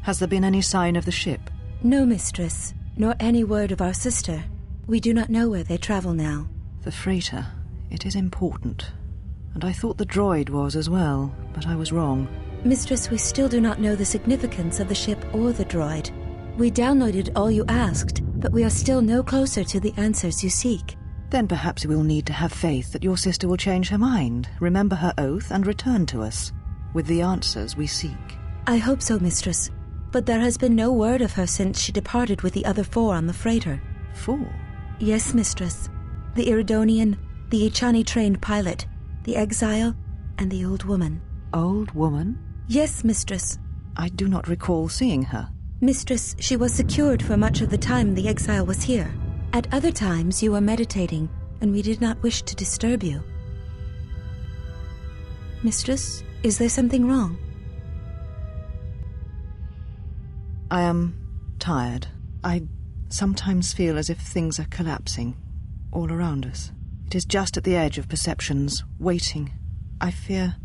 Has there been any sign of the ship? No, mistress, nor any word of our sister. We do not know where they travel now. The freighter. It is important. And I thought the droid was as well, but I was wrong. Mistress, we still do not know the significance of the ship or the droid. We downloaded all you asked, but we are still no closer to the answers you seek. Then perhaps we'll need to have faith that your sister will change her mind, remember her oath, and return to us, with the answers we seek. I hope so, mistress. But there has been no word of her since she departed with the other 4 on the freighter. 4? Yes, mistress. The Iridonian, the Ichani-trained pilot, the exile, and the old woman. Old woman? Yes, mistress. I do not recall seeing her. Mistress, she was secured for much of the time the exile was here. At other times you were meditating, and we did not wish to disturb you. Mistress, is there something wrong? I am tired. I sometimes feel as if things are collapsing, all around us. It is just at the edge of perceptions, waiting. I fear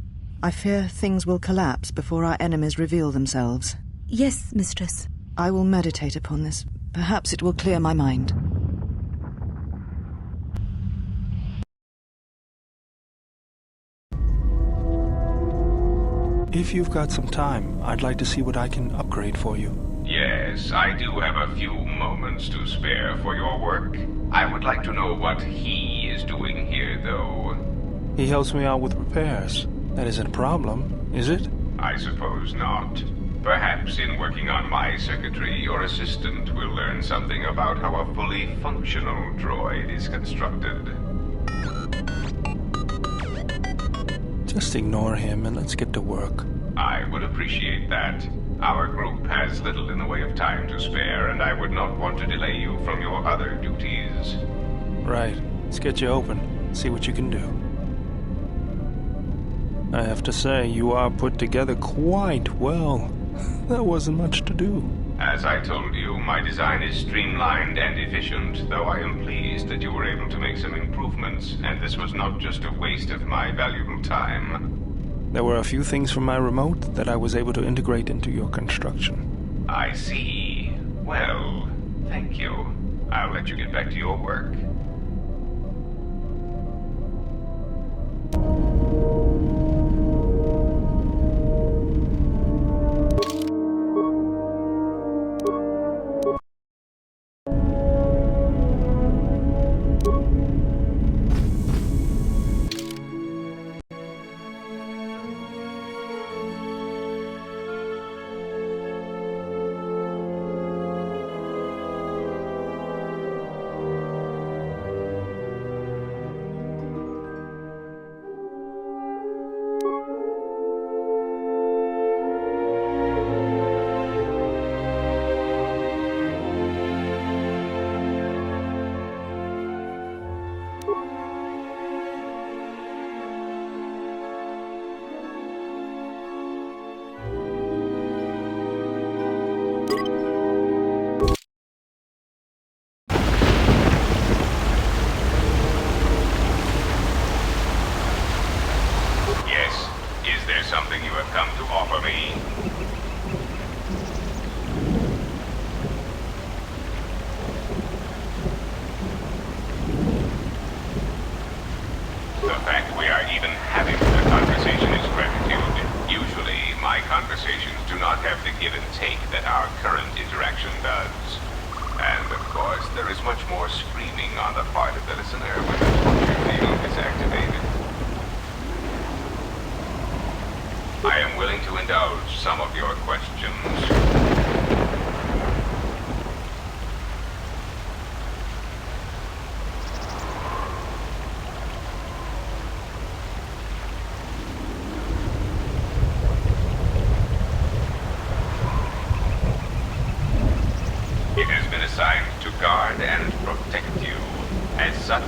things will collapse before our enemies reveal themselves. Yes, mistress. I will meditate upon this. Perhaps it will clear my mind. If you've got some time, I'd like to see what I can upgrade for you. Yes, I do have a few moments to spare for your work. I would like to know what he is doing here, though. He helps me out with repairs. That isn't a problem, is it? I suppose not. Perhaps in working on my circuitry, your assistant will learn something about how a fully functional droid is constructed. Just ignore him and let's get to work. I would appreciate that. Our group has little in the way of time to spare, and I would not want to delay you from your other duties. Right. Let's get you open. See what you can do. I have to say, you are put together quite well. There wasn't much to do. As I told you, my design is streamlined and efficient, though I am pleased that you were able to make some improvements, and this was not just a waste of my valuable time. There were a few things from my remote that I was able to integrate into your construction. I see. Well, thank you. I'll let you get back to your work.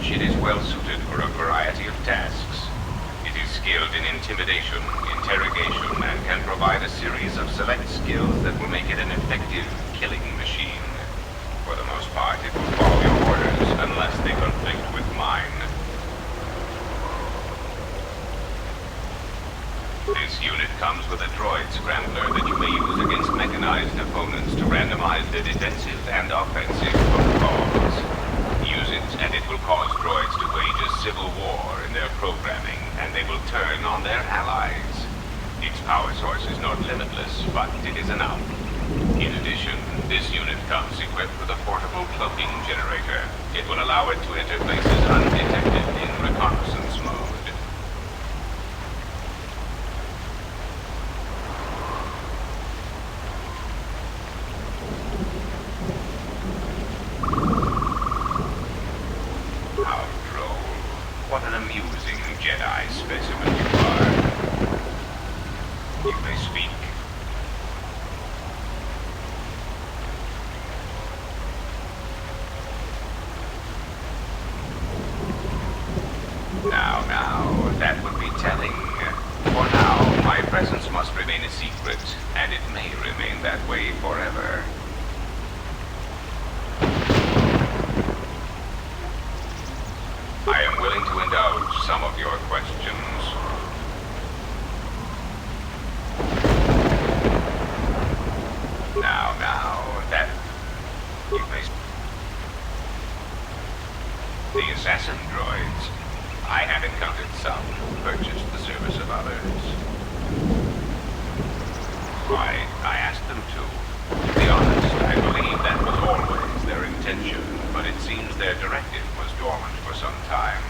It is well suited for a variety of tasks. It is skilled in intimidation, interrogation, and can provide a series of select skills that will make it an effective killing machine. For the most part, it will follow your orders unless they conflict with mine. This unit comes with a droid scrambler that you may use against mechanized the defensive and offensive protocols. Use it, and it will cause droids to wage a civil war in their programming, and they will turn on their allies. Its power source is not limitless, but it is enough. In addition, this unit comes equipped with a portable cloaking generator. It will allow it to enter places undetected in reconnaissance mode. How droll. What an amusing Jedi specimen you are. You may speak. Now, that would be telling. For now, my presence must remain a secret, and it may remain that way forever. I am willing to indulge some of your questions. Now, that... You may... The assassin droids. I have encountered some who purchased the service of others. Why, I asked them to. To be honest, I believe that was always their intention, but it seems their directive was dormant for some time.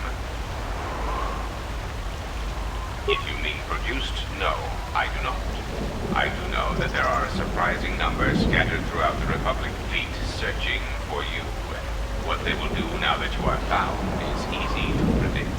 If you mean produced, no, I do not. I do know that there are a surprising number scattered throughout the Republic fleet searching for you. What they will do now that you are found is easy to predict.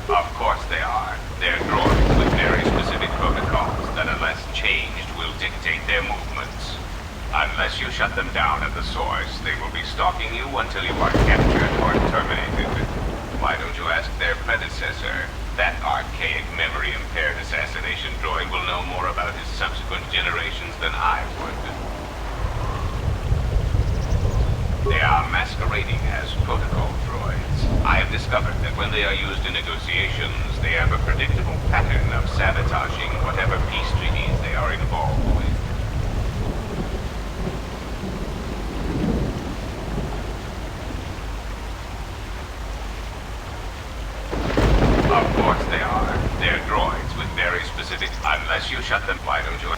Of course they are. They're droids with very specific protocols that unless changed will dictate their movements. Unless you shut them down at the source, they will be stalking you until you are captured or terminated. Why don't you ask their predecessor? That archaic memory-impaired assassination droid will know more about his subsequent generations than I would. They are masquerading as protocol droids. I have discovered that when they are used in negotiations, they have a predictable pattern of sabotaging whatever peace treaties they are involved with. Of course they are. They're droids with very specific... Unless you shut them, why don't you...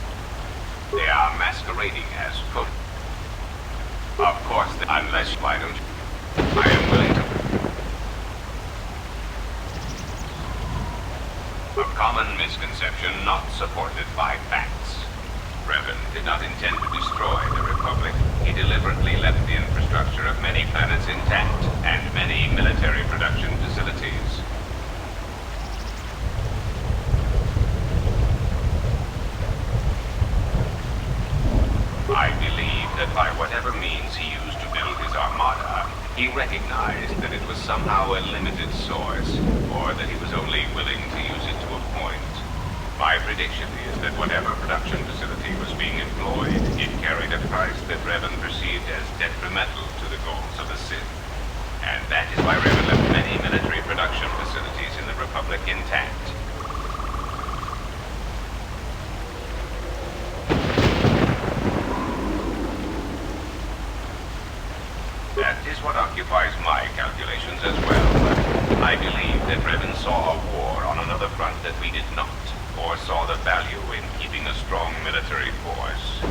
They are masquerading as Of course, unless... Why don't you... I am willing to... A common misconception not supported by facts. Revan did not intend to destroy the Republic. He deliberately left the infrastructure of many planets intact and many military production facilities. I believe that by whatever means he used to build his armada, he recognized that it was somehow a limited source, or that he was only willing to use it to a point. My prediction is that whatever production facility was being employed, it carried a price that Revan perceived as detrimental to the goals of the Sith. And that is why Revan left many military production facilities in the Republic intact. That is what occupies my calculations as well, but I believe that Revan saw a war on another front that we did not, or saw the value in keeping a strong military force.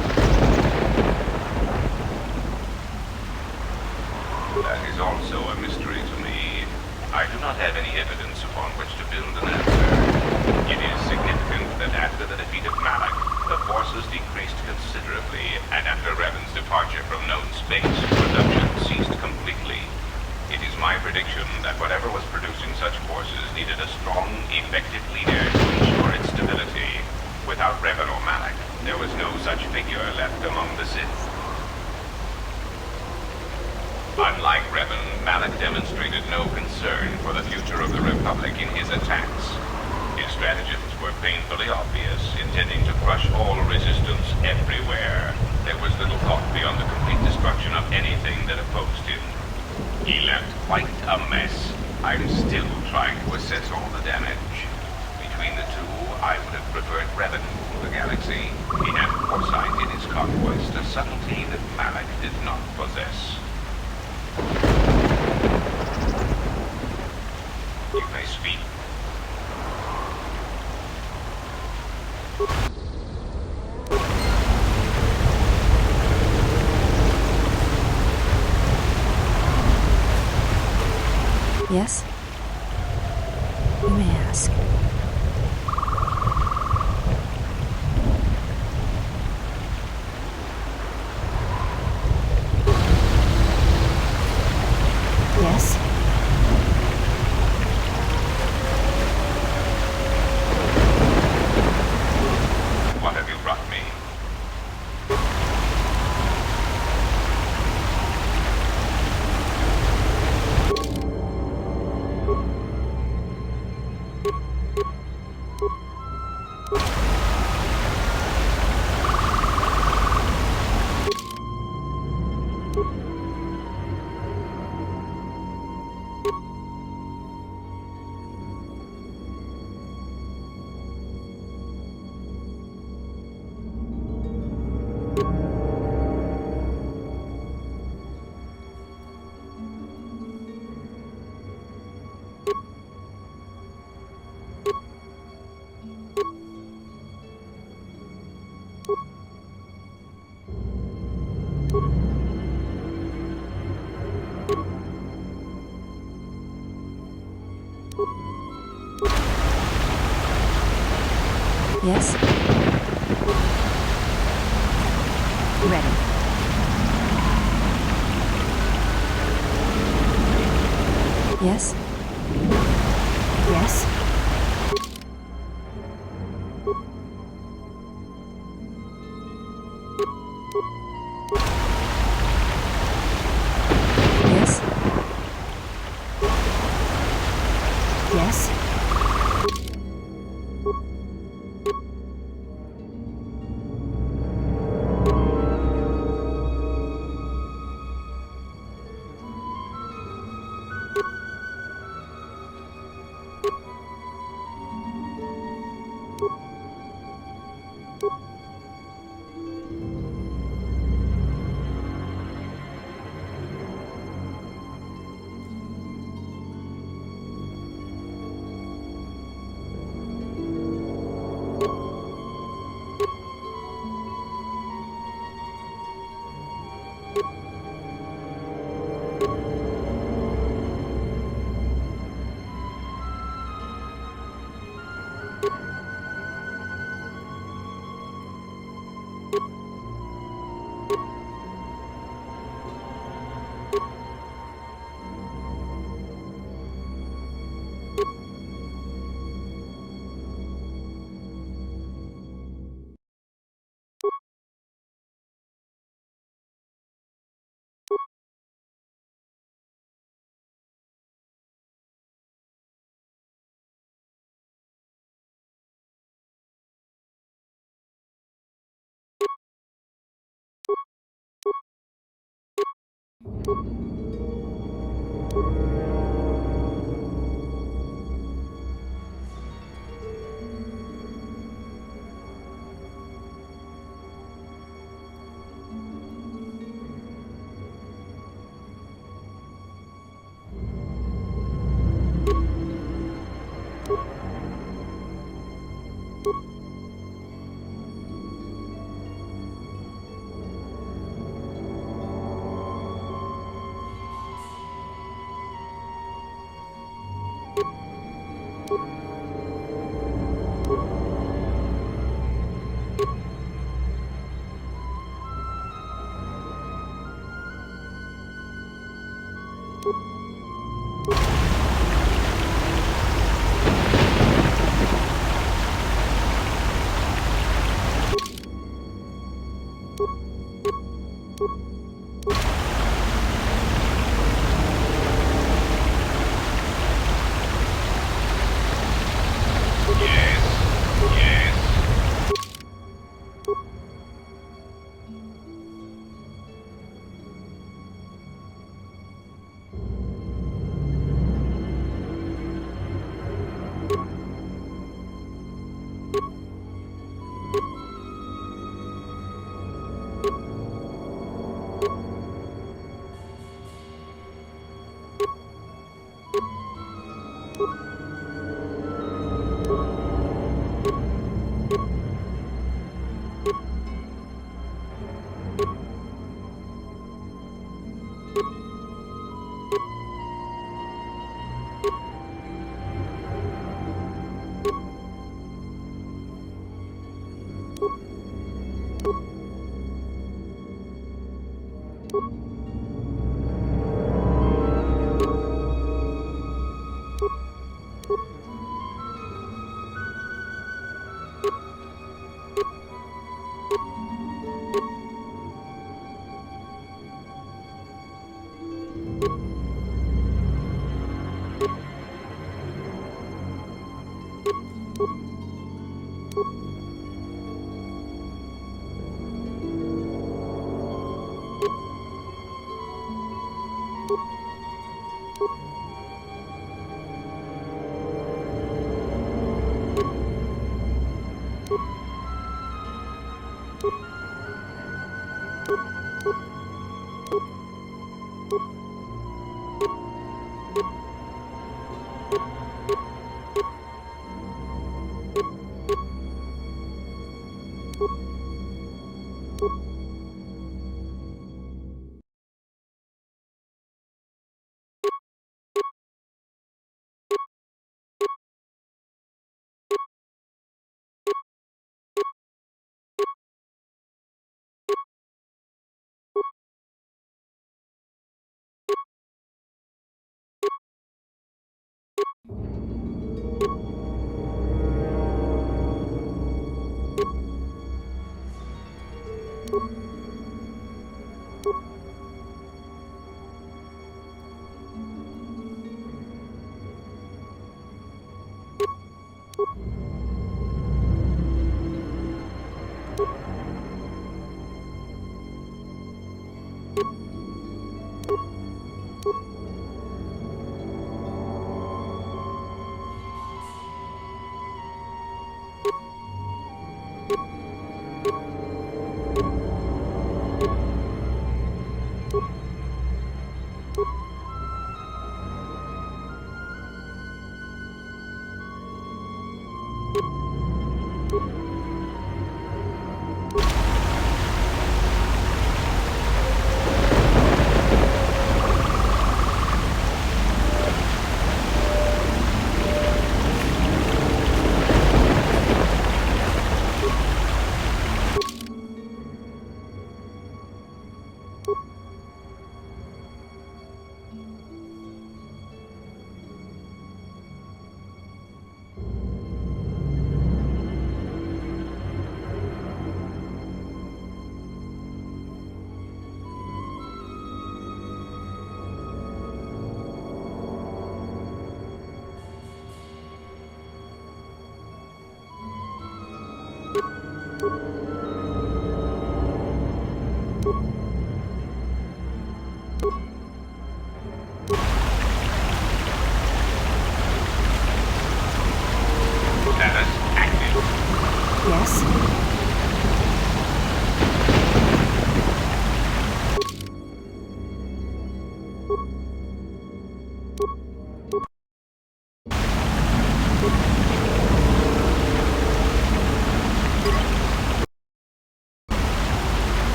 That is also a mystery to me. I do not have any evidence upon which to build an answer. It is significant that after the defeat of Malak, the forces decreased considerably, and after Revan's departure from known space, production ceased completely. It is my prediction that whatever was producing such forces needed a strong, effective leader to ensure its stability. Without Revan or Malak, there was no such figure left among the Sith. Unlike Revan, Malak demonstrated no concern for the future of the Republic in his attacks. His stratagems were painfully obvious, intending to crush all resistance everywhere. There was little thought beyond the complete destruction of anything that opposed him. He left quite a mess, I'm still trying to assess all the damage. Between the two, I would have preferred Revan rule the galaxy. He had foresight in his conquest, a subtlety that Malak did not possess. You may speak. Yes? You may ask. Yes? What have you brought me? Yes? Ready. Yes? Yes? Yes? Yes?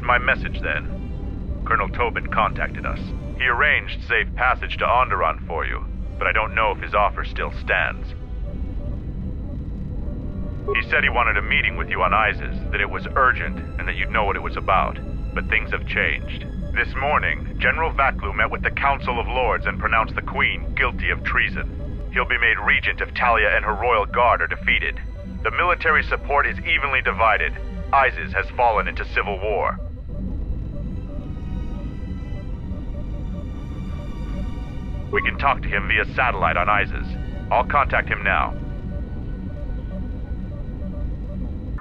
My message then. Colonel Tobin contacted us. He arranged safe passage to Onderon for you, but I don't know if his offer still stands. He said he wanted a meeting with you on Isis, that it was urgent, and that you'd know what it was about. But things have changed. This morning, General Vaklu met with the Council of Lords and pronounced the Queen guilty of treason. He'll be made regent if Talia and her royal guard are defeated. The military support is evenly divided. Isis has fallen into civil war. We can talk to him via satellite on Isis. I'll contact him now.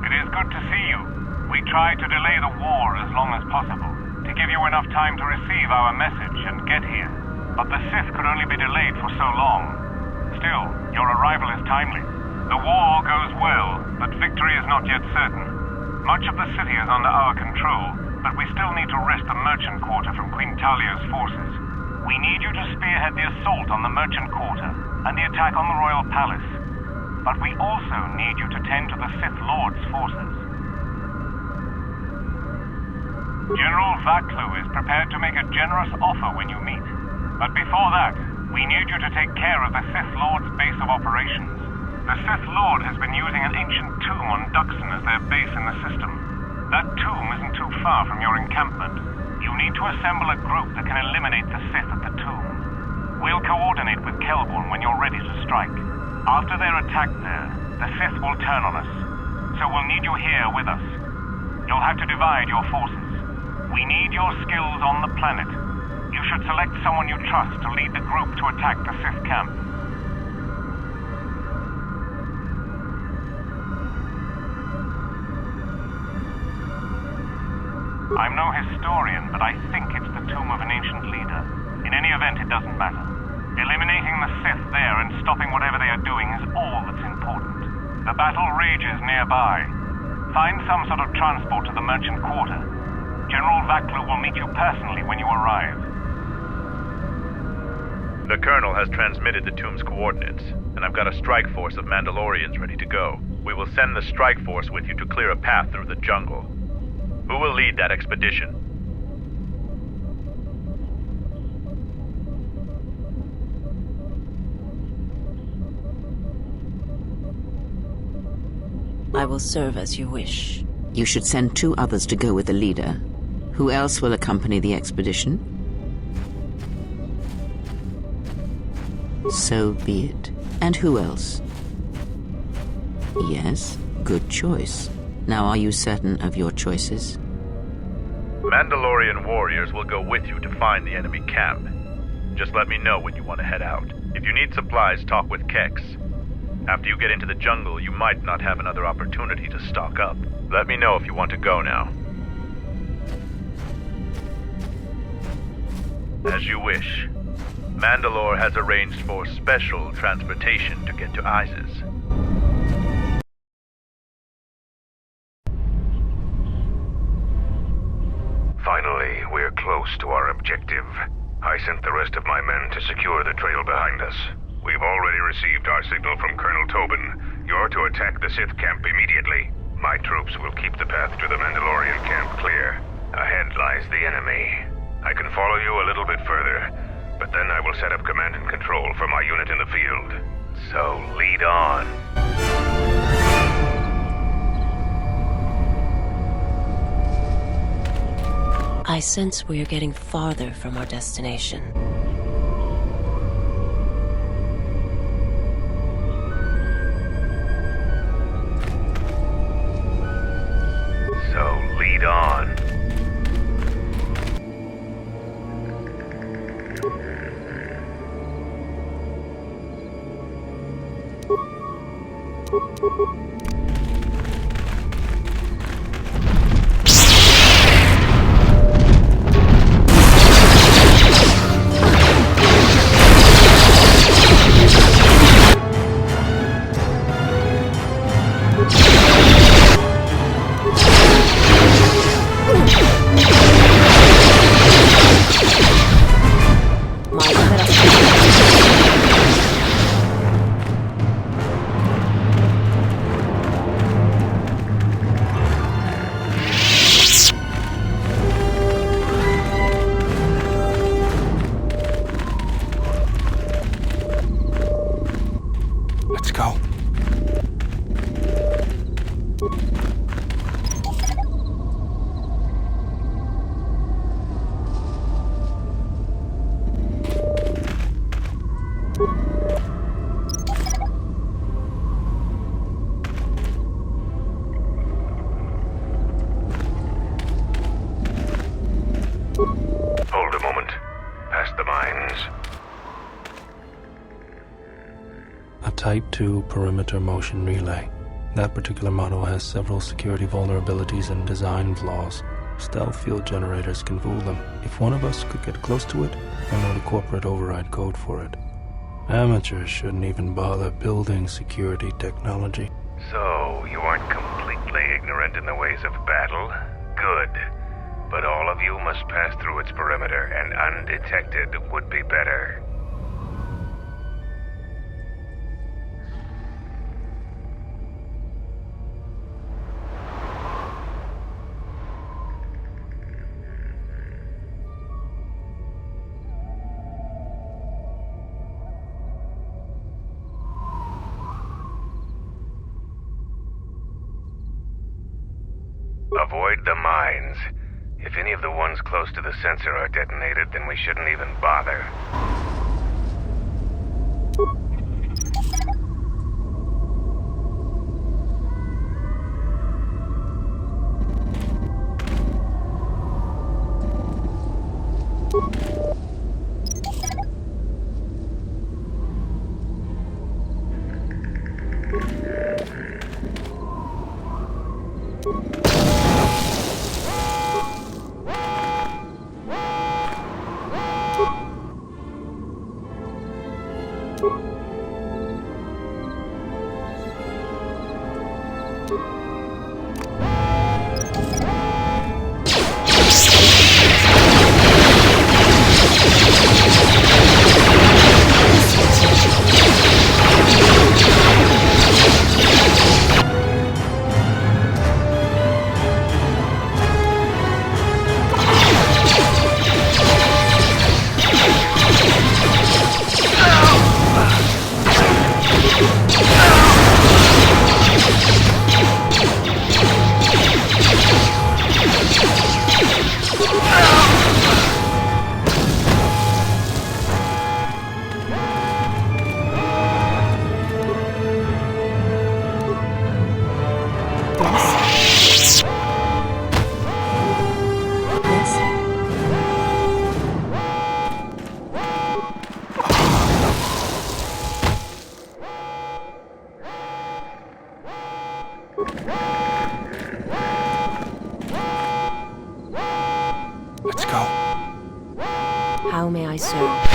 It is good to see you. We tried to delay the war as long as possible, to give you enough time to receive our message and get here. But the Sith could only be delayed for so long. Still, your arrival is timely. The war goes well, but victory is not yet certain. Much of the city is under our control, but we still need to wrest the merchant quarter from Queen Talia's forces. We need you to spearhead the assault on the merchant quarter and the attack on the royal palace. But we also need you to tend to the Sith Lords' forces. General Vaklu is prepared to make a generous offer when you meet. But before that, we need you to take care of the Sith Lord's base of operations. The Sith Lord has been using an ancient tomb on Dxun as their base in the system. That tomb isn't too far from your encampment. You need to assemble a group that can eliminate the Sith at the tomb. We'll coordinate with Kelborn when you're ready to strike. After they're attacked there, the Sith will turn on us. So we'll need you here with us. You'll have to divide your forces. We need your skills on the planet. You should select someone you trust to lead the group to attack the Sith camp. I'm no historian, but I think it's the tomb of an ancient leader. In any event, it doesn't matter. Eliminating the Sith there and stopping whatever they are doing is all that's important. The battle rages nearby. Find some sort of transport to the merchant quarter. General Vaklu will meet you personally when you arrive. The Colonel has transmitted the tomb's coordinates, and I've got a strike force of Mandalorians ready to go. We will send the strike force with you to clear a path through the jungle. Who will lead that expedition? I will serve as you wish. You should send 2 others to go with the leader. Who else will accompany the expedition? So be it. And who else? Yes, good choice. Now are you certain of your choices? Mandalorian warriors will go with you to find the enemy camp. Just let me know when you want to head out. If you need supplies, talk with Kex. After you get into the jungle, you might not have another opportunity to stock up. Let me know if you want to go now. As you wish. Mandalore has arranged for special transportation to get to Isis. Finally, we're close to our objective. I sent the rest of my men to secure the trail behind us. We've already received our signal from Colonel Tobin. You're to attack the Sith camp immediately. My troops will keep the path to the Mandalorian camp clear. Ahead lies the enemy. I can follow you a little bit further, but then I will set up command and control for my unit in the field. So lead on. I sense we are getting farther from our destination. So lead on. Let's go. Hold a moment. Past the mines. A Type 2 perimeter motion relay. That particular model has several security vulnerabilities and design flaws. Stealth field generators can fool them. If one of us could get close to it, I know the corporate override code for it. Amateurs shouldn't even bother building security technology. So, you aren't completely ignorant in the ways of battle? Good. But all of you must pass through its perimeter, and undetected would be better. Avoid the mines. If any of the ones close to the sensor are detonated, then we shouldn't even bother. Let's go. How may I serve?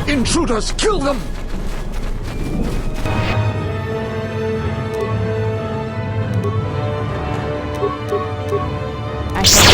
Intruders, kill them! I shall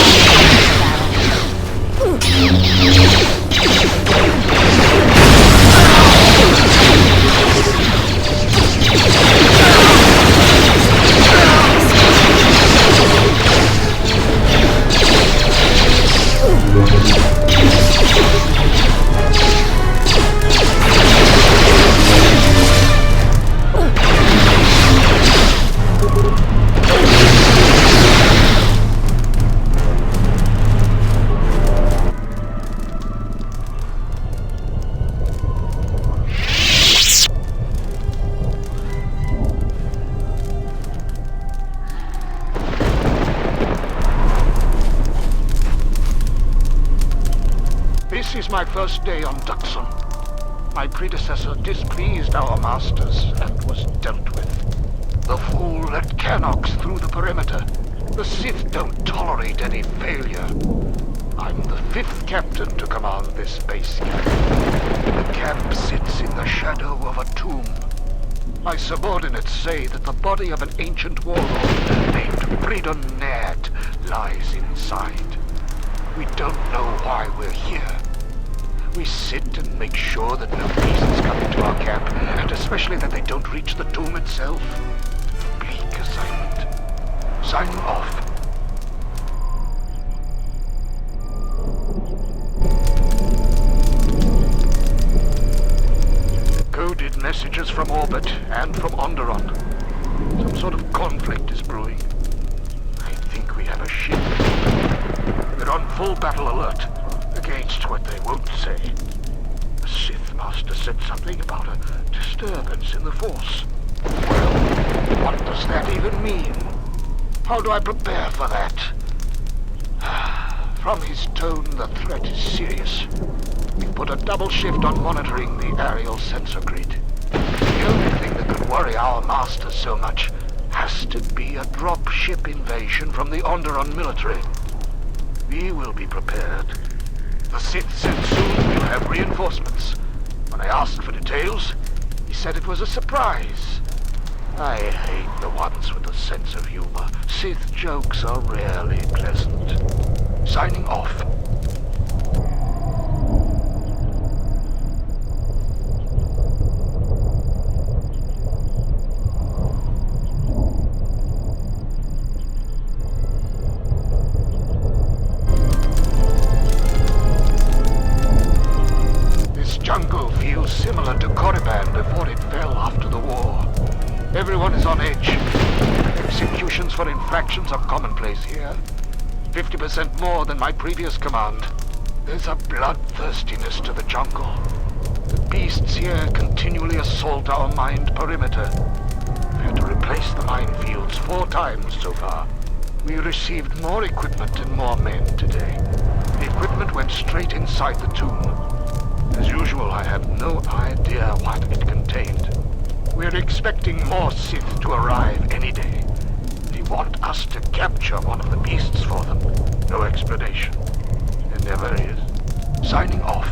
This is my first day on Dxun. My predecessor displeased our masters and was dealt with. The fool let Canox through the perimeter. The Sith don't tolerate any failure. I'm the 5th captain to command this base camp. The camp sits in the shadow of a tomb. My subordinates say that the body of an ancient warlord named Bridon Ned lies inside. We don't know why we're here. We sit and make sure that no beasts come into our camp, and especially that they don't reach the tomb itself. Bleak assignment. Sign off. Coded messages from orbit and from Onderon. conflict is brewing. I think we have a ship. We're on full battle alert against what they won't say. The Sith Master said something about a disturbance in the Force. Well, what does that even mean? How do I prepare for that? From his tone, the threat is serious. We've put a double shift on monitoring the aerial sensor grid. The only thing that could worry our masters so much has to be a drop ship invasion from the Onderon military. We will be prepared. The Sith said soon we'll have reinforcements. When I asked for details, he said it was a surprise. I hate the ones with a sense of humor. Sith jokes are rarely pleasant. Signing off. This jungle feels similar to Korriban before it fell after the war. Everyone is on edge. Executions for infractions are commonplace here. 50% more than my previous command. There's a bloodthirstiness to the jungle. The beasts here continually assault our mined perimeter. We had to replace the minefields 4 times so far. We received more equipment and more men today. The equipment went straight inside the tomb. As usual, I have no idea what it contained. We're expecting more Sith to arrive any day. They want us to capture one of the beasts for them. No explanation. There never is. Signing off.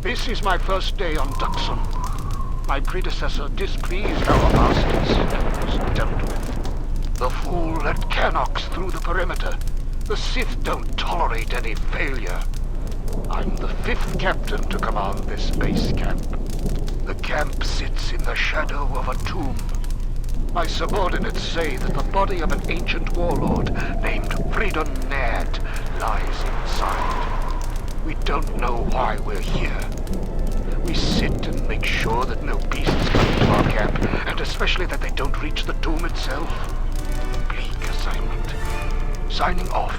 This is my first day on Dxun. My predecessor displeased our masters and was dealt with. The fool let Canox through the perimeter. The Sith don't tolerate any failure. I'm the 5th captain to command this base camp. The camp sits in the shadow of a tomb. My subordinates say that the body of an ancient warlord named Freedon Nerd lies inside. We don't know why we're here. We sit and make sure that no beasts come into our camp, and especially that they don't reach the tomb itself. Bleak assignment. Signing off.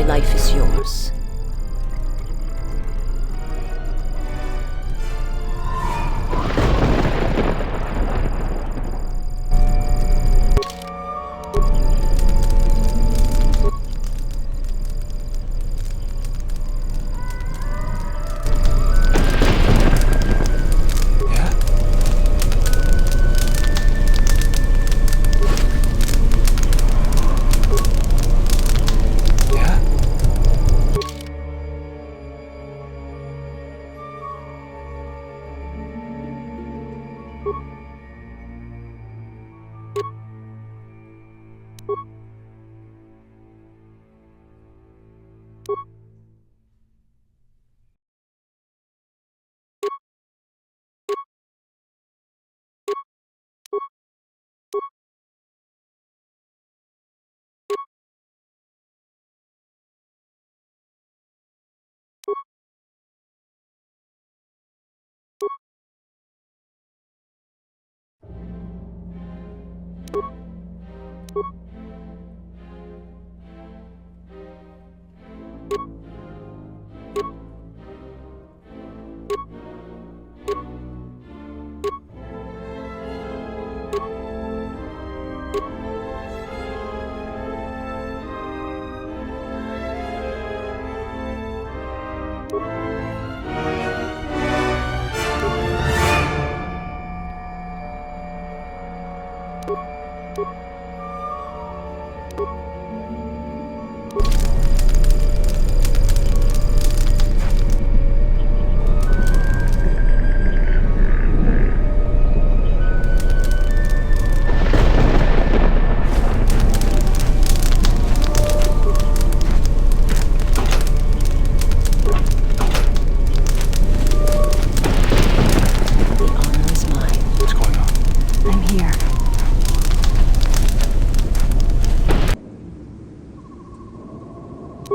life is yours.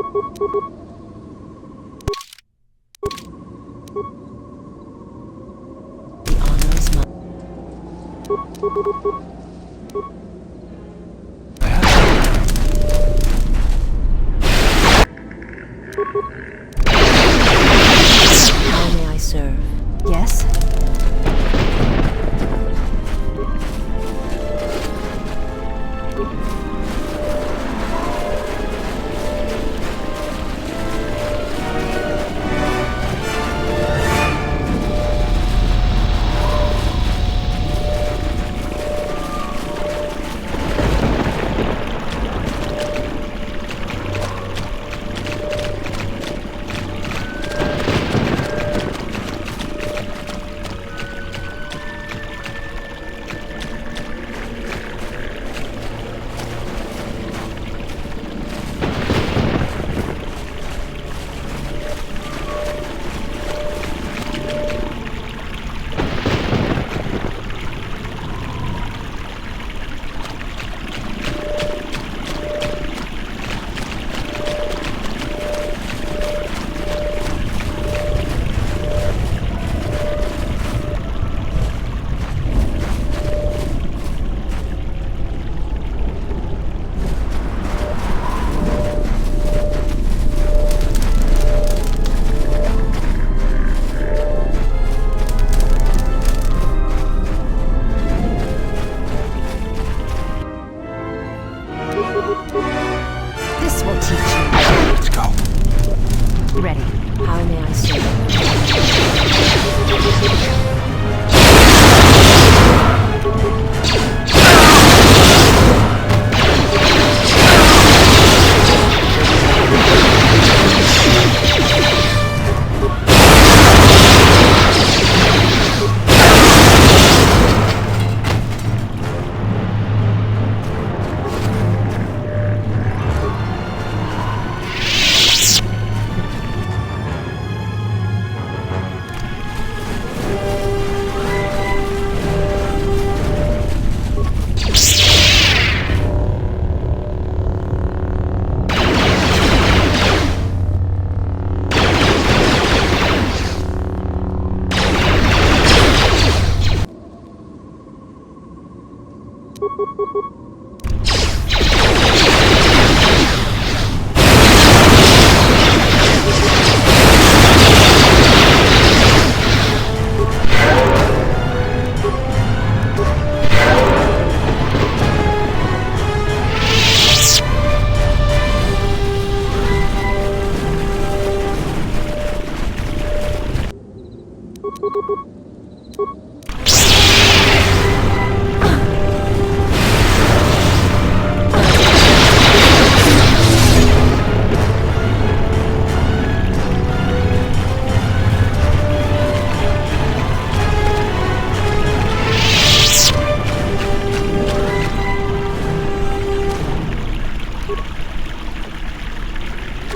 How may I serve? Yes? This will teach you. Let's go. Ready. How may I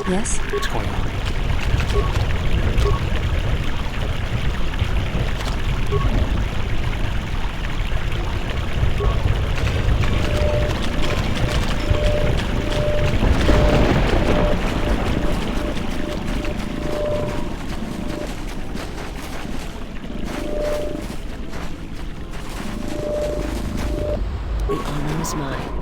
Yes? What's going on? The honor is mine.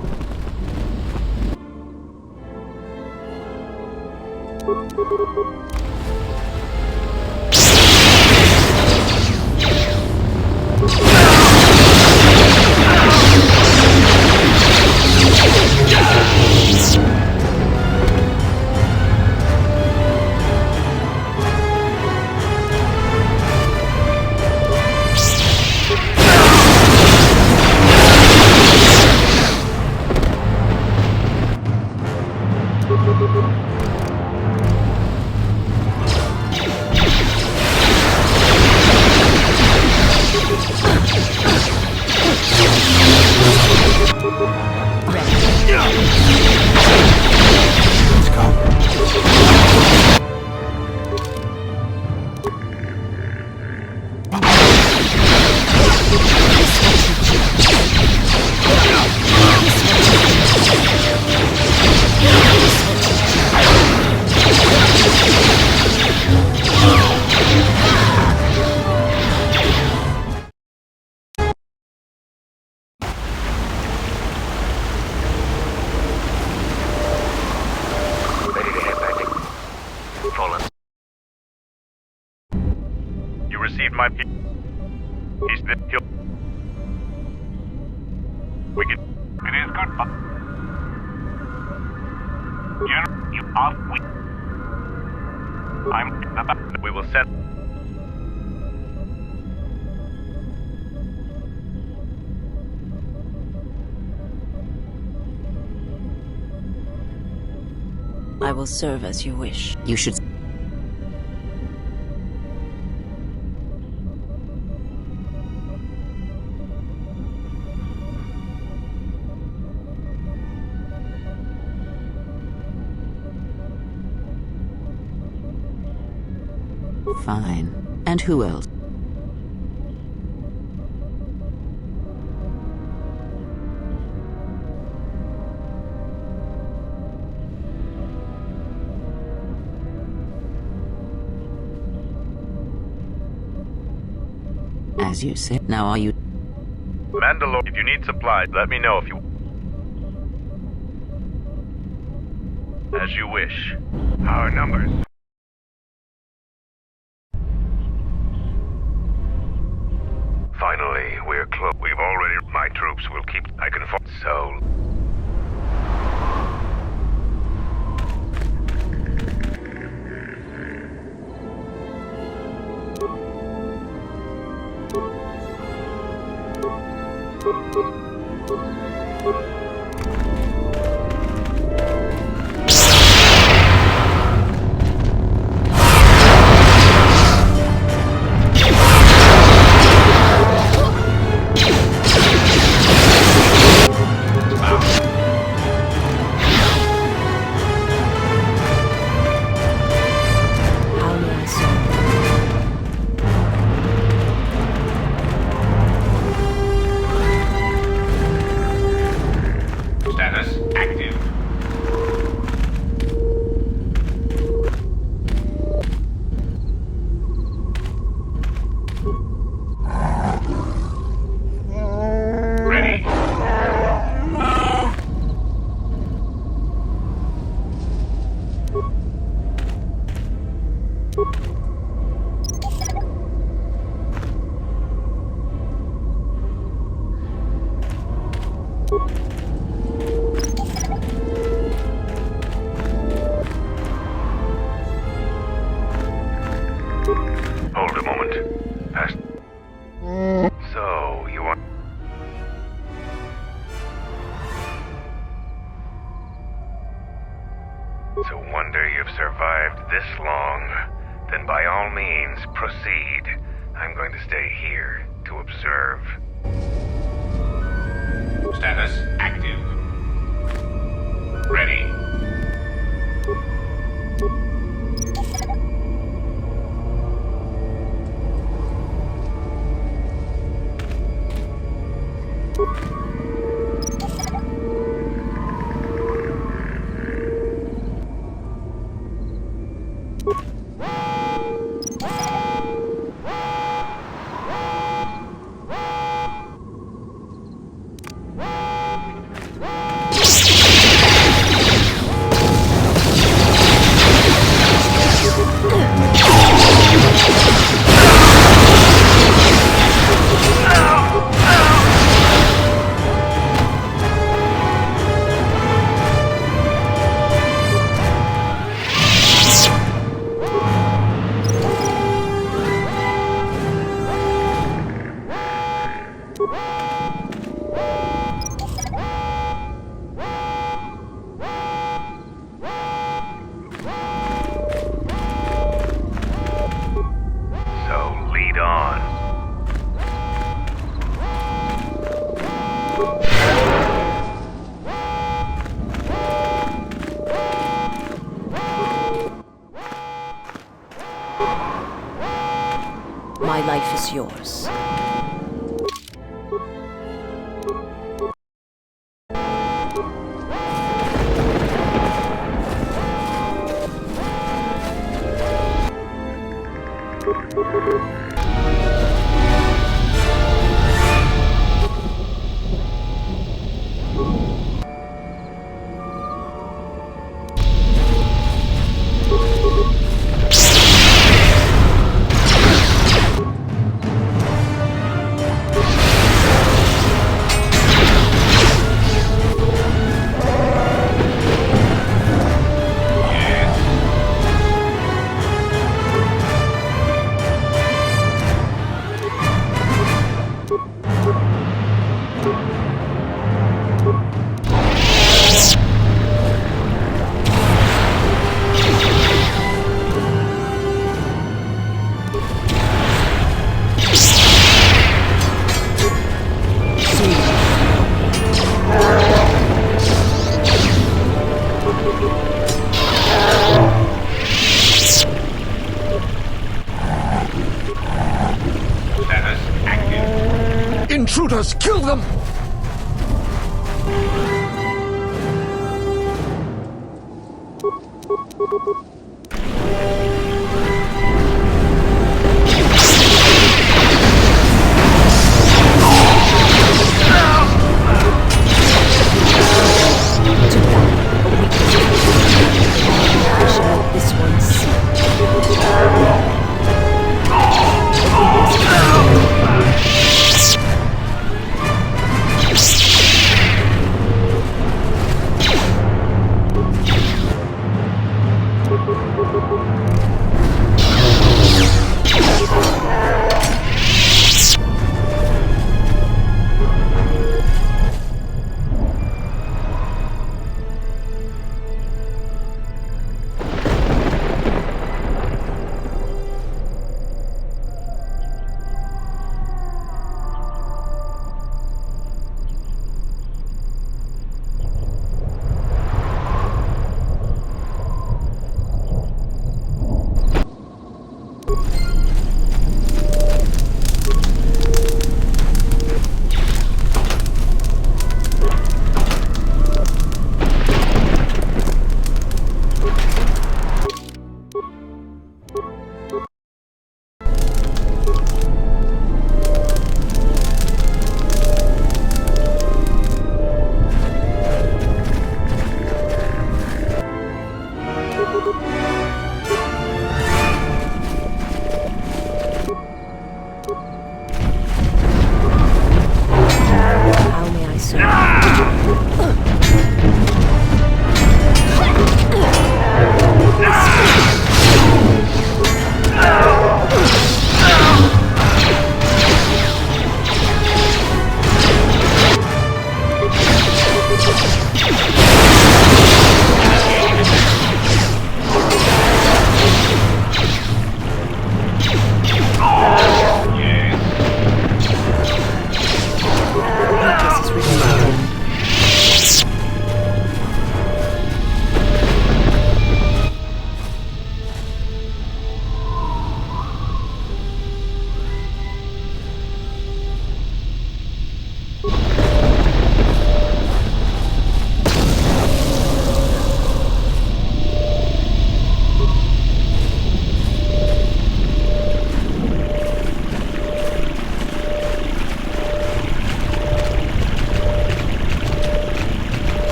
my he's the he'll we can. It is good, but General, you are weak. We will send. I will serve as you wish. You should. Fine. And who else? As you said. Now are you... Mandalore, if you need supplies, let me know if you... As you wish. Our numbers. Finally, we're close. We've already... My troops will keep... I can... So... Hold a moment. Past... So, you want... It's a wonder you've survived this long. Then by all means, proceed. I'm going to stay here to observe. Status active. Ready. My life is yours. kill them! This one's...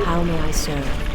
How may I serve?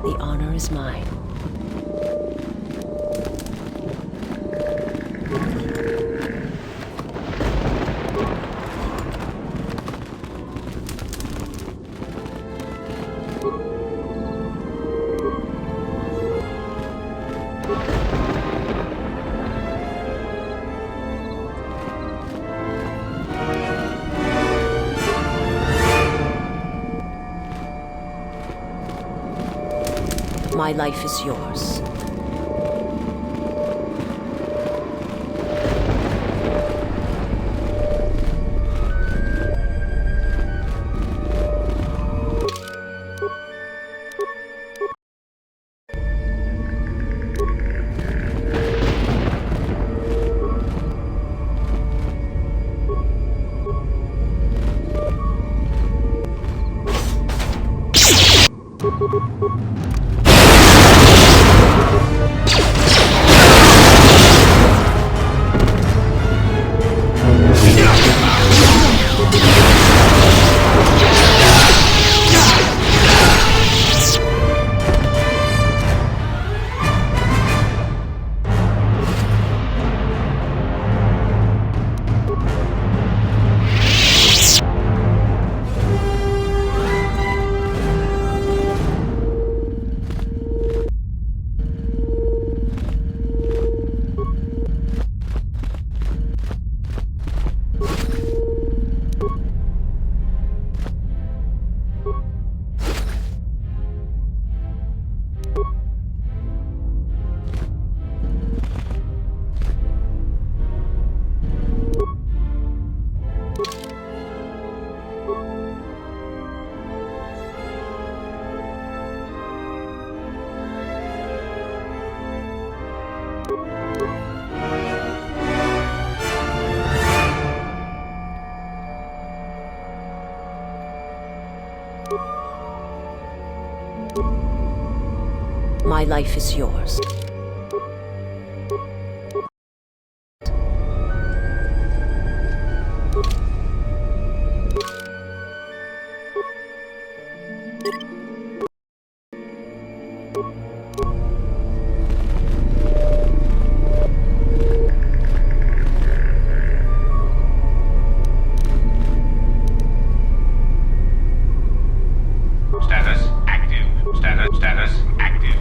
The honor is mine. My life is yours. My life is yours. Status active. Status active.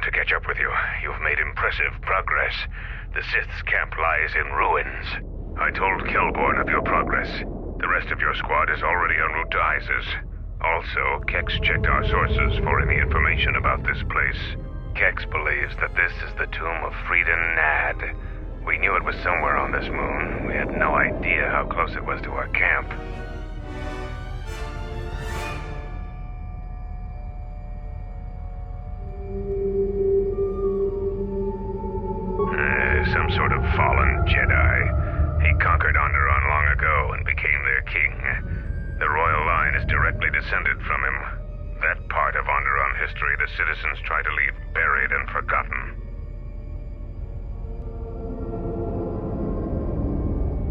To catch up with you. You've made impressive progress. The Sith's camp lies in ruins. I told Kelborn of your progress. The rest of your squad is already en route to Isis. Also, Kex checked our sources for any information about this place. Kex believes that this is the tomb of Freedon Nad. We knew it was somewhere on this moon. We had no idea how close it was to our camp. Some sort of fallen Jedi. He conquered Onderon long ago and became their king. The royal line is directly descended from him. That part of Onderon history the citizens try to leave buried and forgotten.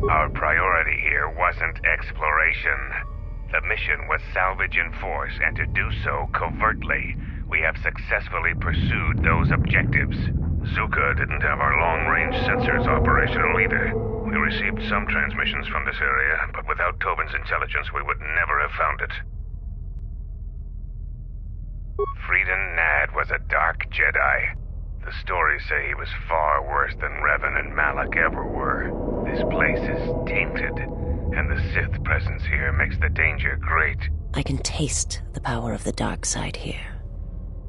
Our priority here wasn't exploration. The mission was salvage in force, and to do so covertly. We have successfully pursued those objectives. Zuka didn't have our long-range sensors operational either. We received some transmissions from this area, but without Tobin's intelligence, we would never have found it. Freedon Nad was a dark Jedi. The stories say he was far worse than Revan and Malak ever were. This place is tainted, and the Sith presence here makes the danger great. I can taste the power of the dark side here.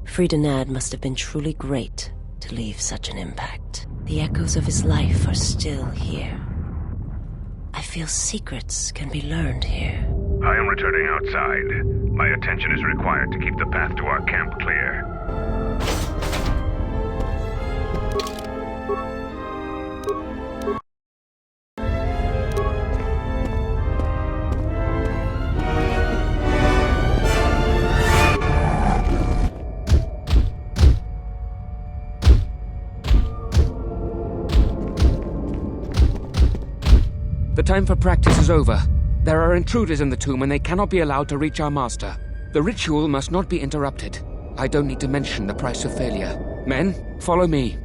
Freedon Nad must have been truly great to leave such an impact. The echoes of his life are still here. I feel secrets can be learned here. I am returning outside. My attention is required to keep the path to our camp clear. The time for practice is over. There are intruders in the tomb and they cannot be allowed to reach our master. The ritual must not be interrupted. I don't need to mention the price of failure. Men, follow me.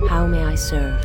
How may I serve?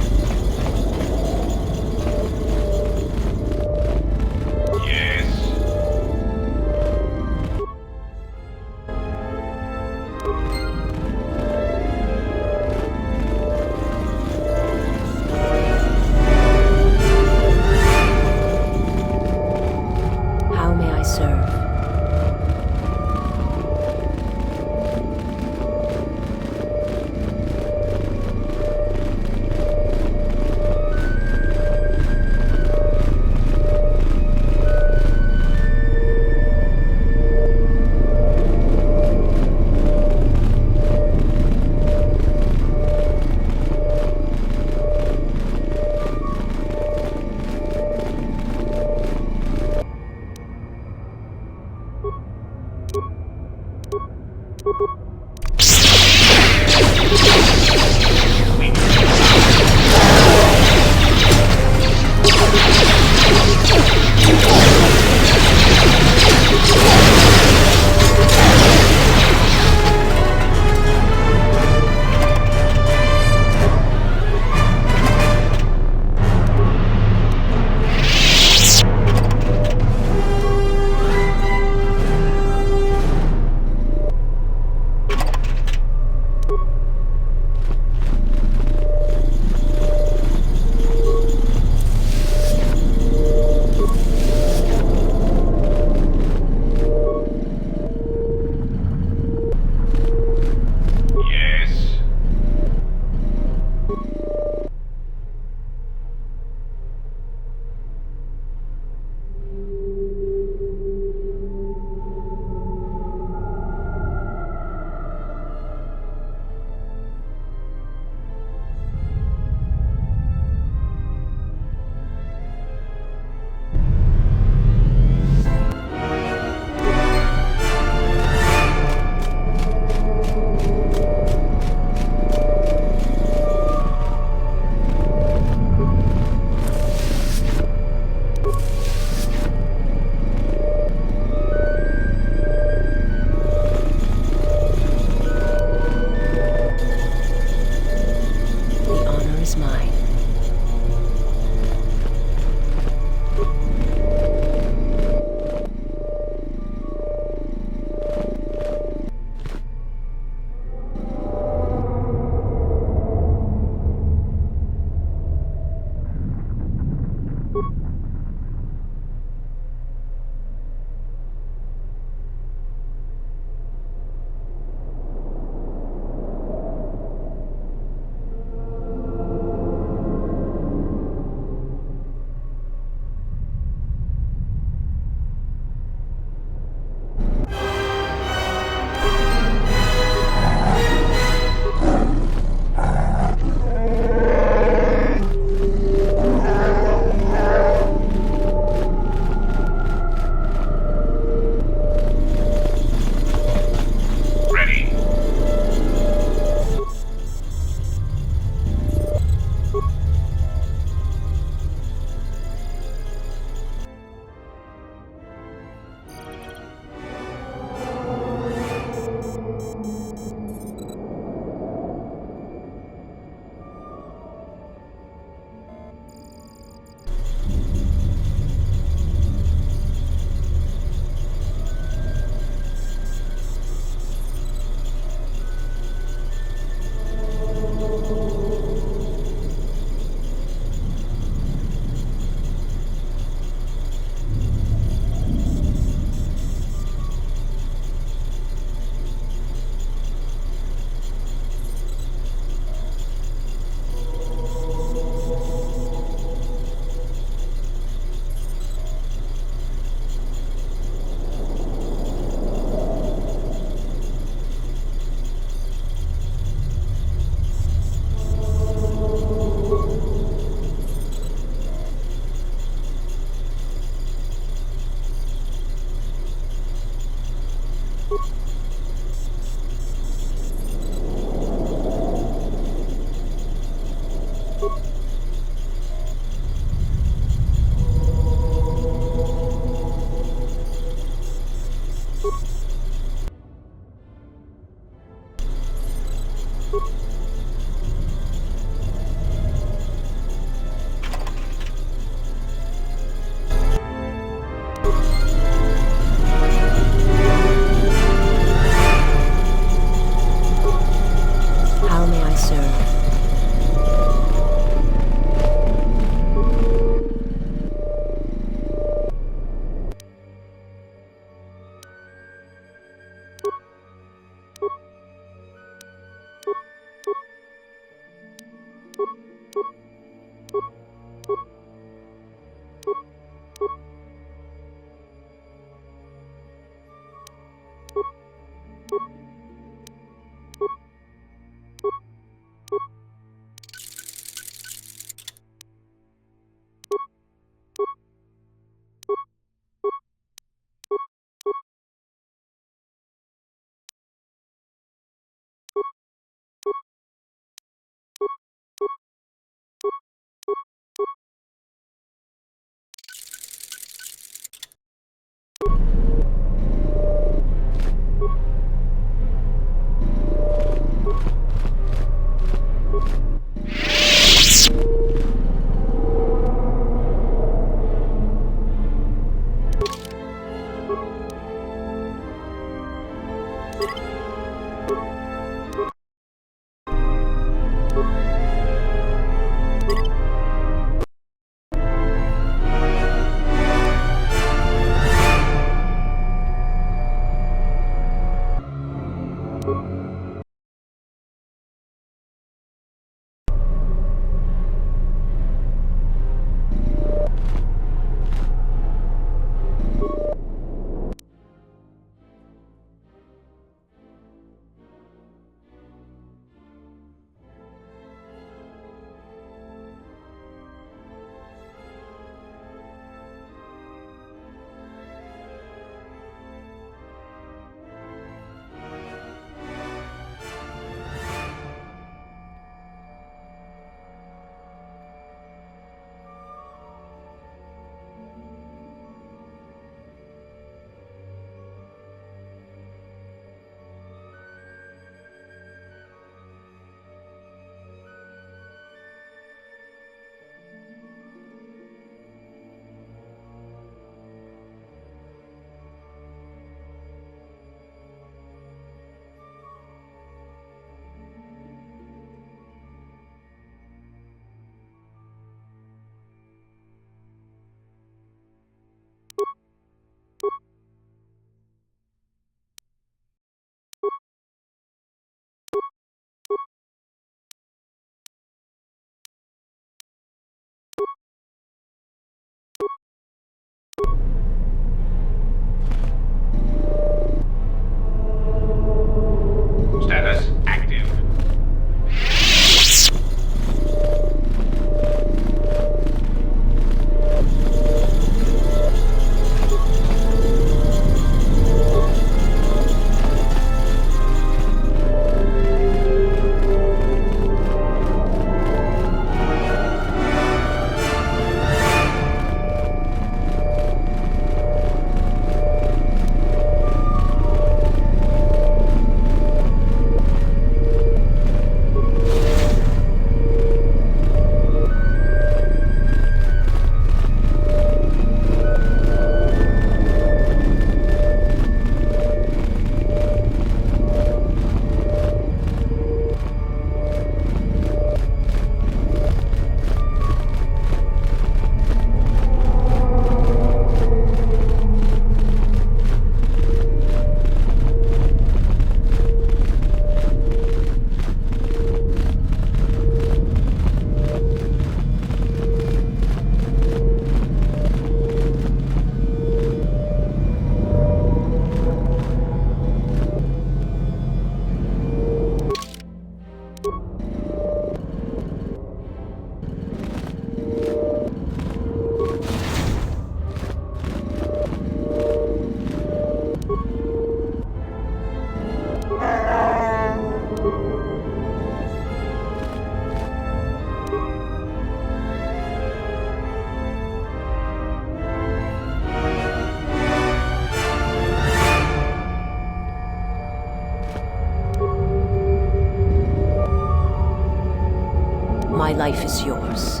my life is yours.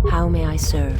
How may I serve?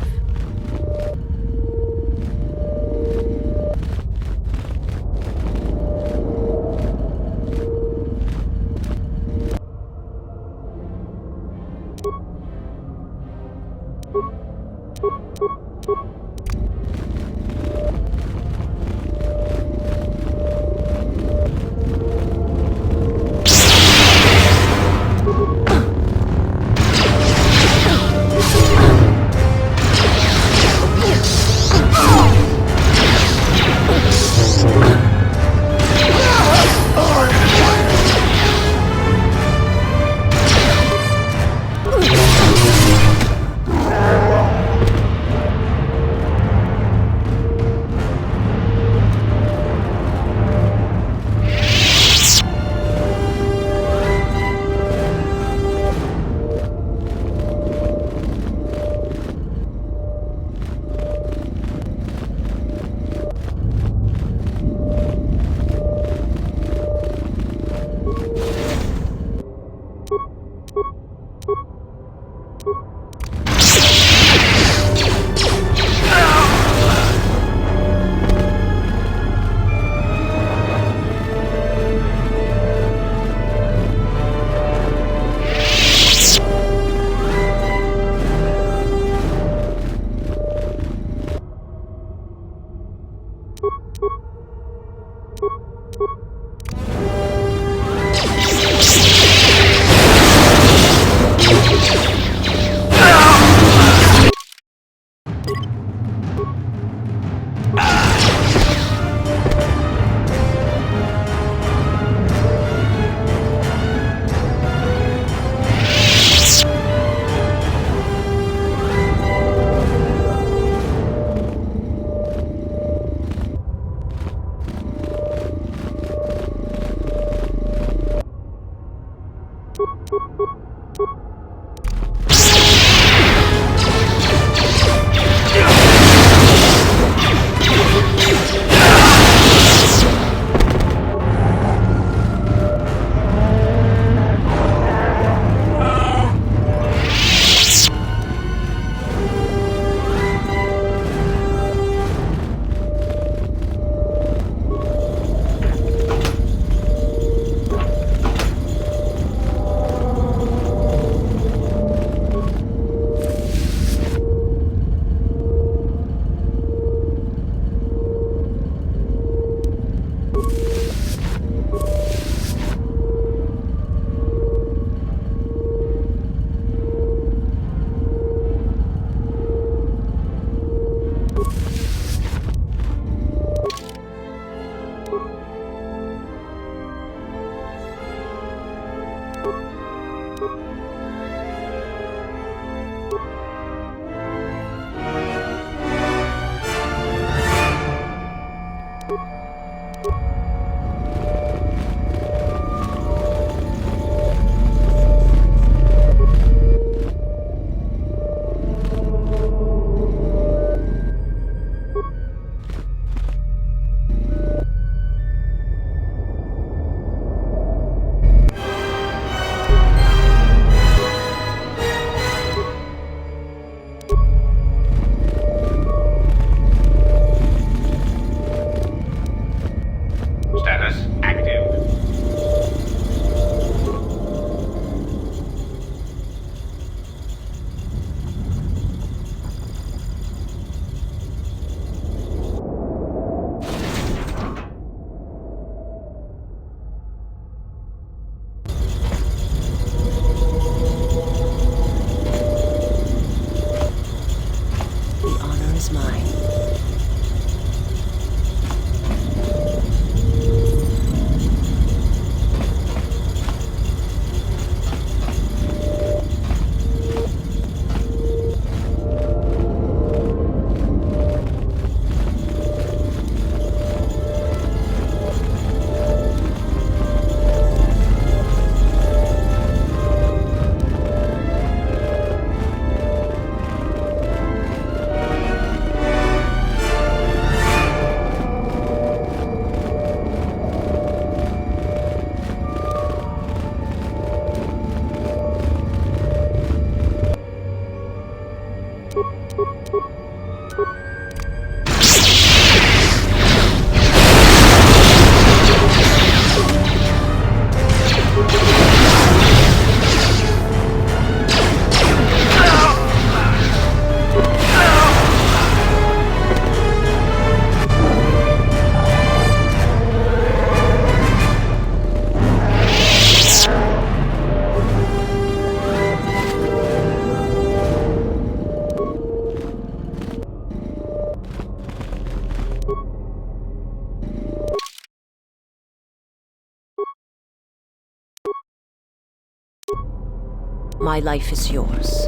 My life is yours.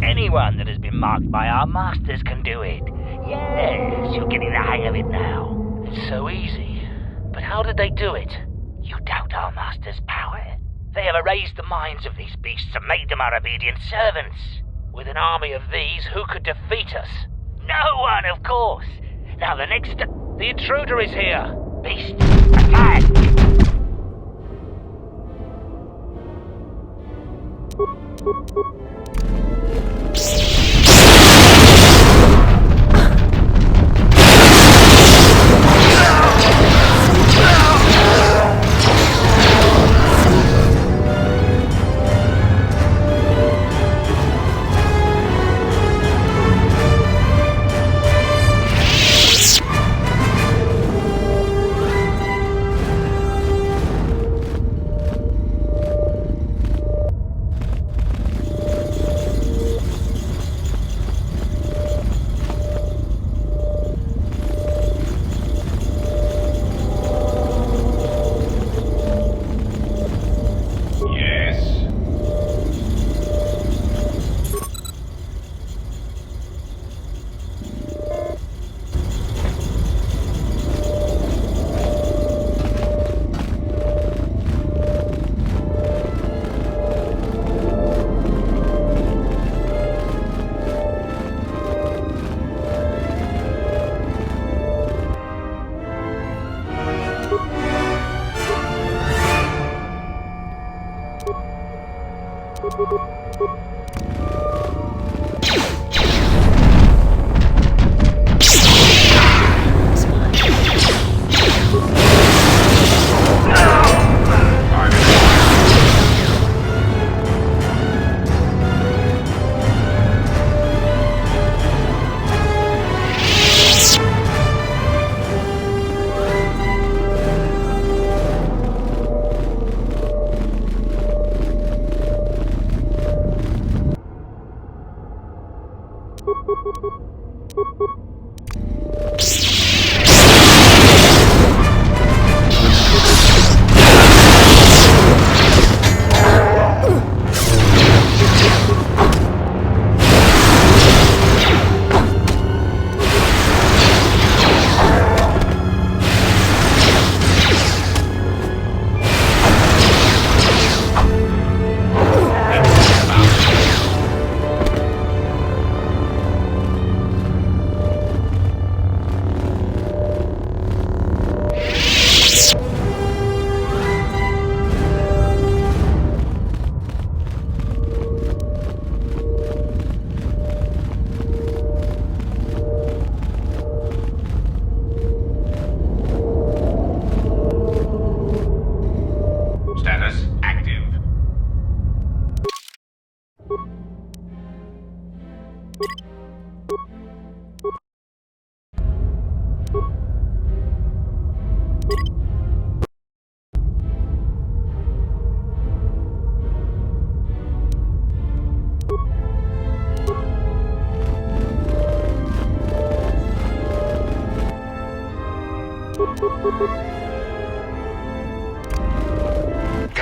Anyone that has been marked by our masters can do it. Yes, you're getting the hang of it now. It's so easy. But how did they do it? You doubt our masters' power? They have erased the minds of these beasts and made them our obedient servants. With an army of these, who could defeat us? No one, of course. Now the intruder is here. Beast, attack!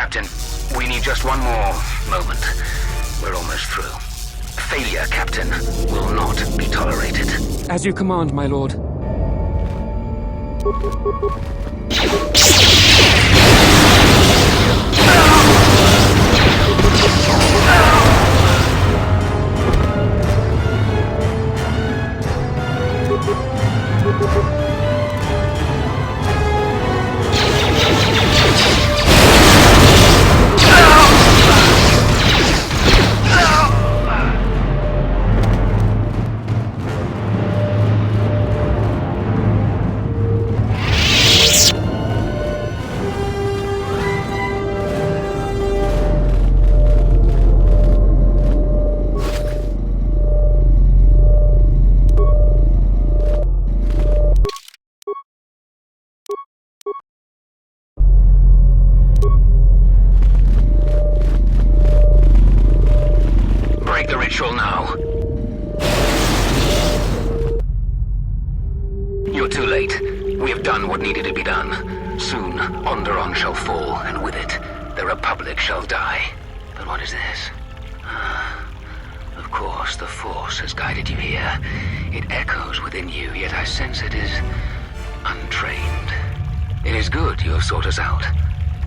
Captain. We need just one more moment. We're almost through. Failure, Captain, will not be tolerated. As you command, my lord. You're too late. We have done what needed to be done. Soon, Onderon shall fall, and with it, the Republic shall die. But what is this? Of course, the Force has guided you here. It echoes within you, yet I sense it is untrained. It is good you have sought us out.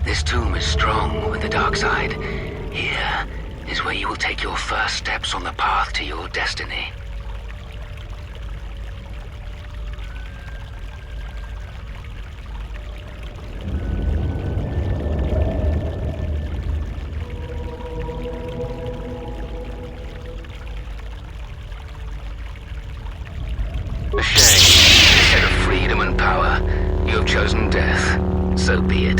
This tomb is strong with the dark side. Here is where you will take your first steps on the path to your destiny. A shame. Instead of freedom and power, you have chosen death. So be it.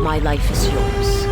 My life is yours.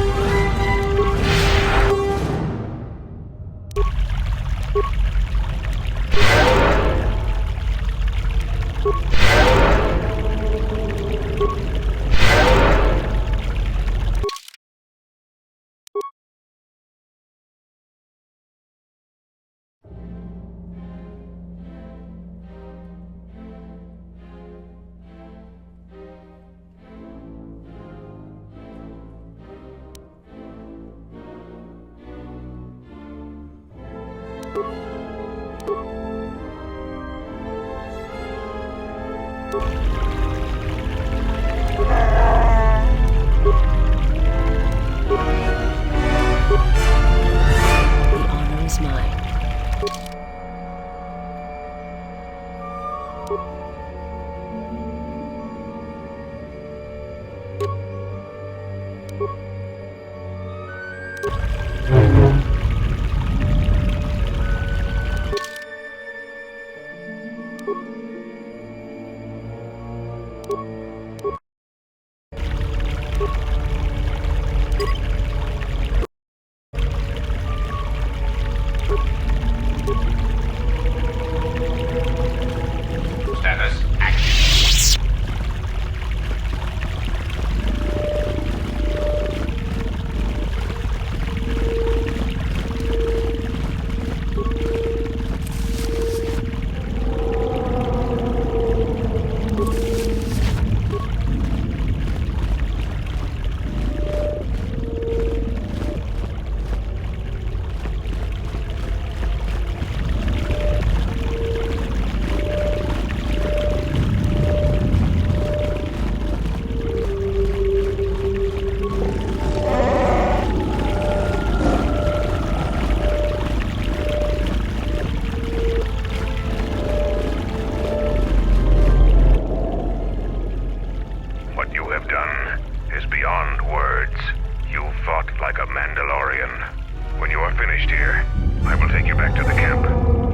finished here. I will take you back to the camp.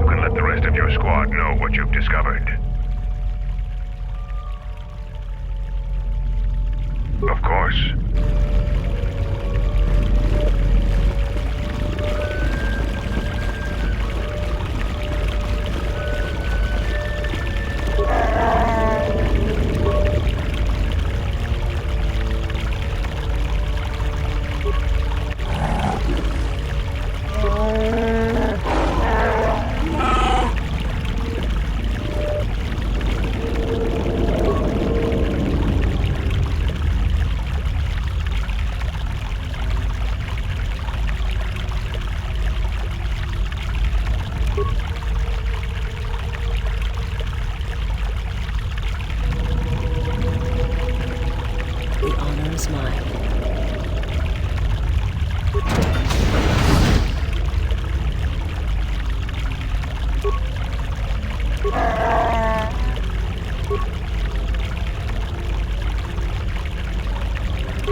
You can let the rest of your squad know what you've discovered. Of course.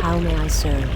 How may I serve?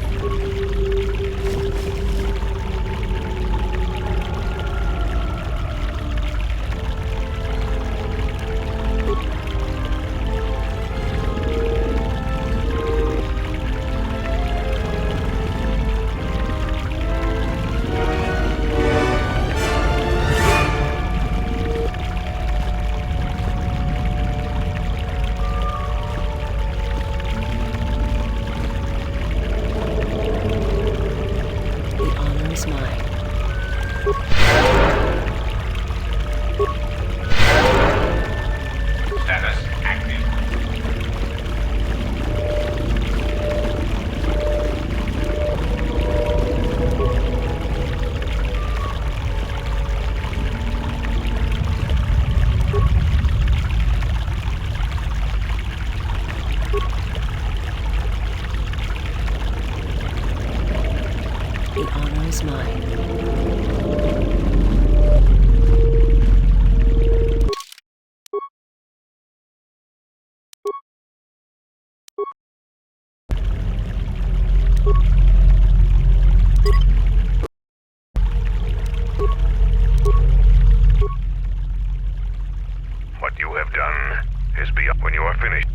What you have done is beyond. When you are finished.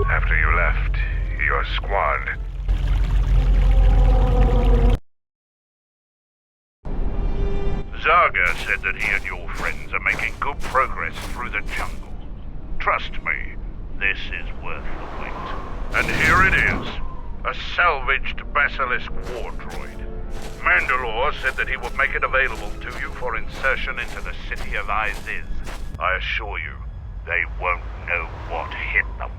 After you left, your squad. Zaga said that he and your friends are making good progress through the jungle. Trust me, this is worth the wait. And here it is, a salvaged Basilisk war droid. Mandalore said that he would make it available to you for insertion into the city of Iziz. I assure you, they won't know what hit them.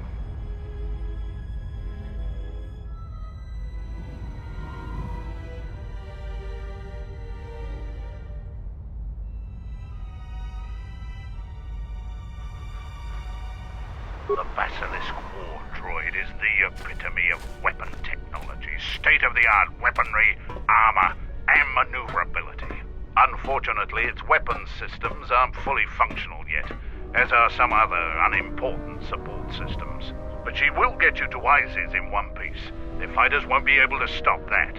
The Basilisk war droid is the epitome of weapon technology, state-of-the-art weaponry, armor, and maneuverability. Unfortunately, its weapons systems aren't fully functional yet, as are some other unimportant support systems. But she will get you to Iziz in one piece. The fighters won't be able to stop that.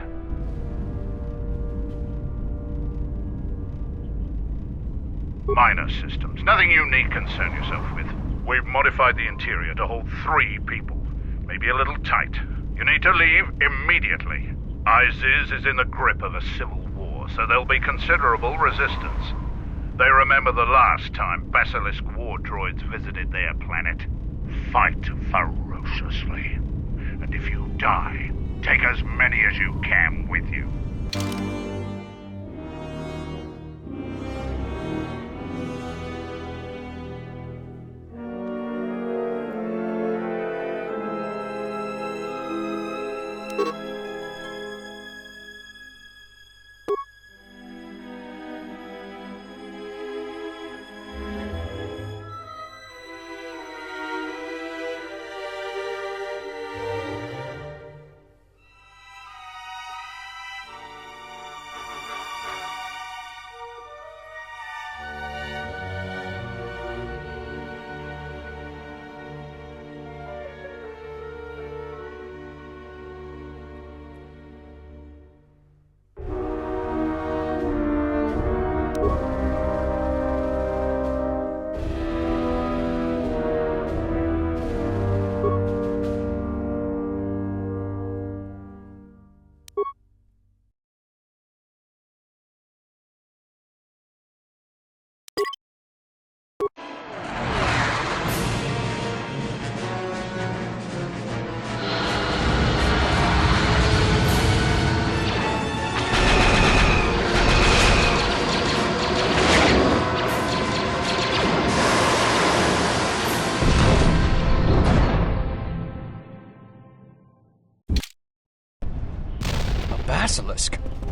Minor systems, nothing you need concern yourself with. We've modified the interior to hold 3 people. Maybe a little tight. You need to leave immediately. Iziz is in the grip of a civil war, so there'll be considerable resistance. They remember the last time Basilisk war droids visited their planet. Fight ferociously. And if you die, take as many as you can with you.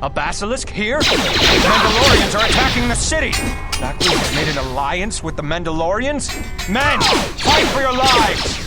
A Basilisk here? The Mandalorians are attacking the city! Baklu has made an alliance with the Mandalorians? Men, fight for your lives!